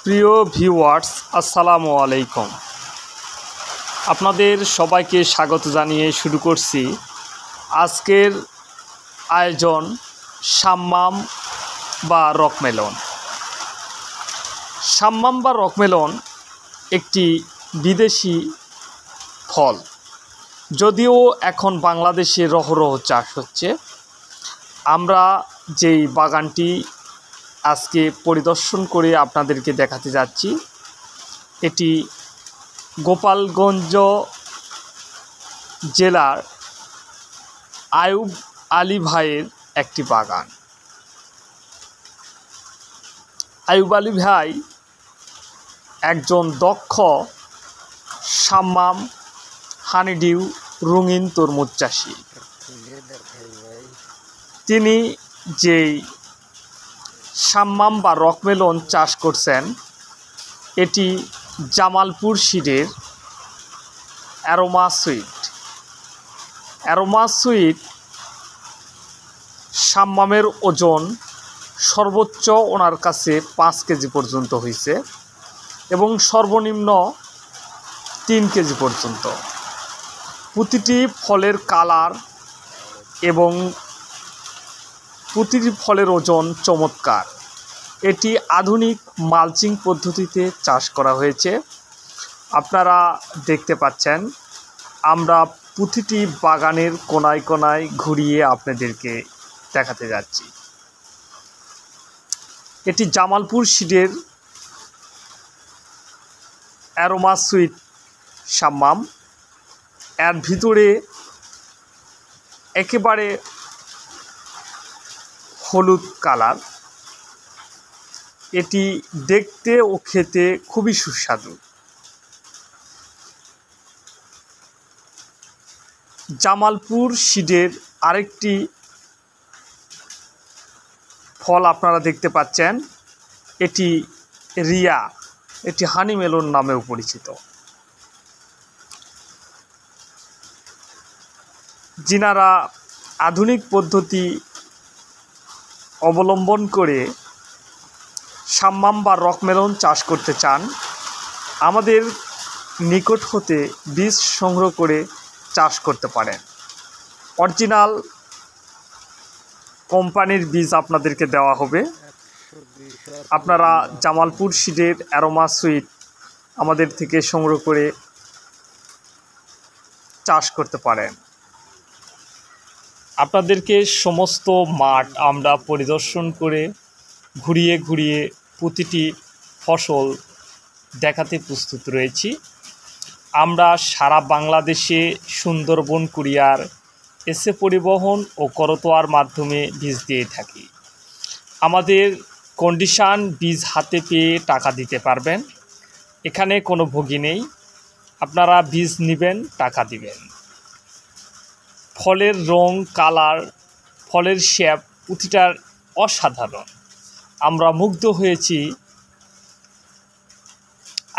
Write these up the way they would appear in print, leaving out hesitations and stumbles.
প্রিয় ভিউয়ার্স, আসসালামু আলাইকুম। আপনাদের সবাইকে স্বাগত জানিয়ে শুরু করছি আজকের আয়োজন সাম্মাম বা রকমেলন। সাম্মাম বা রকমেলন একটি বিদেশি ফল, যদিও এখন বাংলাদেশে রহরহ চাষ হচ্ছে। আমরা যেই বাগানটি আজকে পরিদর্শন করে আপনাদেরকে দেখাতে যাচ্ছি, এটি গোপালগঞ্জ জেলার আয়ুব আলী ভাইয়ের একটি বাগান। আয়ুব আলী ভাই একজন দক্ষ সাম্মাম, হানিডিউ, রঙিন তরমুজ চাষি। তিনি যেই সাম্মাম বা রকমেলন চাষ করছেন, এটি জামালপুর সিডের অ্যারোমা সুইট। অ্যারোমা সুইট সাম্মামের ওজন সর্বোচ্চ ওনার কাছে 5 কেজি পর্যন্ত হয়েছে এবং সর্বনিম্ন 3 কেজি পর্যন্ত। প্রতিটি ফলের কালার এবং প্রতিটি ফলের ওজন চমৎকার। এটি আধুনিক মালচিং পদ্ধতিতে চাষ করা হয়েছে। আপনারা দেখতে পাচ্ছেন, আমরা প্রতিটি বাগানের কোনায় কোনায় ঘুরিয়ে আপনাদেরকে দেখাতে যাচ্ছি। এটি জামালপুর সিডের অ্যারোমা সুইট সাম্মাম। এর ভিতরে একেবারে হলুদ কালার। এটি দেখতে ও খেতে খুবই সুস্বাদু। জামালপুর সিডের আরেকটি ফল আপনারা দেখতে পাচ্ছেন, এটি রিয়া, এটি হানি মেলন নামেও পরিচিত। যিনারা আধুনিক পদ্ধতি অবলম্বন করে সাম্মাম বা রকমেলন চাষ করতে চান, আমাদের নিকট হতে বীজ সংগ্রহ করে চাষ করতে পারেন। অরিজিনাল কোম্পানির বীজ আপনাদেরকে দেওয়া হবে। আপনারা জামালপুর সিডের অ্যারোমা সুইট আমাদের থেকে সংগ্রহ করে চাষ করতে পারেন। আপনাদেরকে সমস্ত মাঠ আমরা পরিদর্শন করে ঘুরিয়ে ঘুরিয়ে প্রতিটি ফসল দেখাতে প্রস্তুত রয়েছি। আমরা সারা বাংলাদেশে সুন্দরবন কুরিয়ার, এসে পরিবহন ও করতোয়ার মাধ্যমে বীজ দিয়ে থাকি। আমাদের কন্ডিশন বীজ হাতে পেয়ে টাকা দিতে পারবেন। এখানে কোনো ভোগী নেই। আপনারা বীজ নেবেন, টাকা দিবেন। ফলের রং, কালার, ফলের শেপ প্রতিটার অসাধারণ। আমরা মুগ্ধ হয়েছি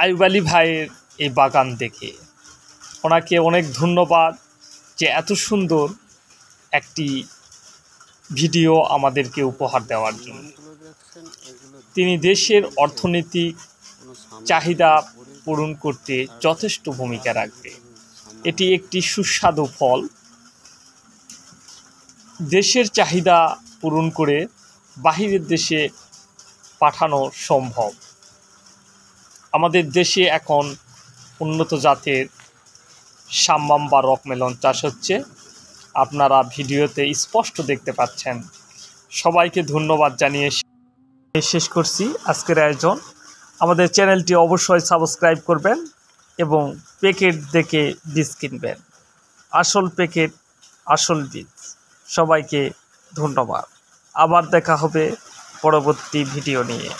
আয়ুব আলী ভাইয়ের এই বাগান দেখে। ওনাকে অনেক ধন্যবাদ যে এত সুন্দর একটি ভিডিও আমাদেরকে উপহার দেওয়ার জন্য। তিনি দেশের অর্থনৈতিক চাহিদা পূরণ করতে যথেষ্ট ভূমিকা রাখবে। এটি একটি সুস্বাদু ফল। দেশের চাহিদা পূরণ করে বাহিরের দেশে পাঠানো সম্ভব। আমাদের দেশে এখন উন্নত জাতের সাম্মাম বা রকমেলন চাষ হচ্ছে। আপনারা ভিডিওতে স্পষ্ট দেখতে পাচ্ছেন। সবাইকে ধন্যবাদ জানিয়ে শেষ করছি আজকের আয়োজন। আমাদের চ্যানেলটি অবশ্যই সাবস্ক্রাইব করবেন এবং প্যাকেট দেখে বীজ কিনবেন। আসল প্যাকেট, আসল বীজ। সবাইকে ধন্যবাদ। আবার দেখা হবে পরবর্তী ভিডিও নিয়ে।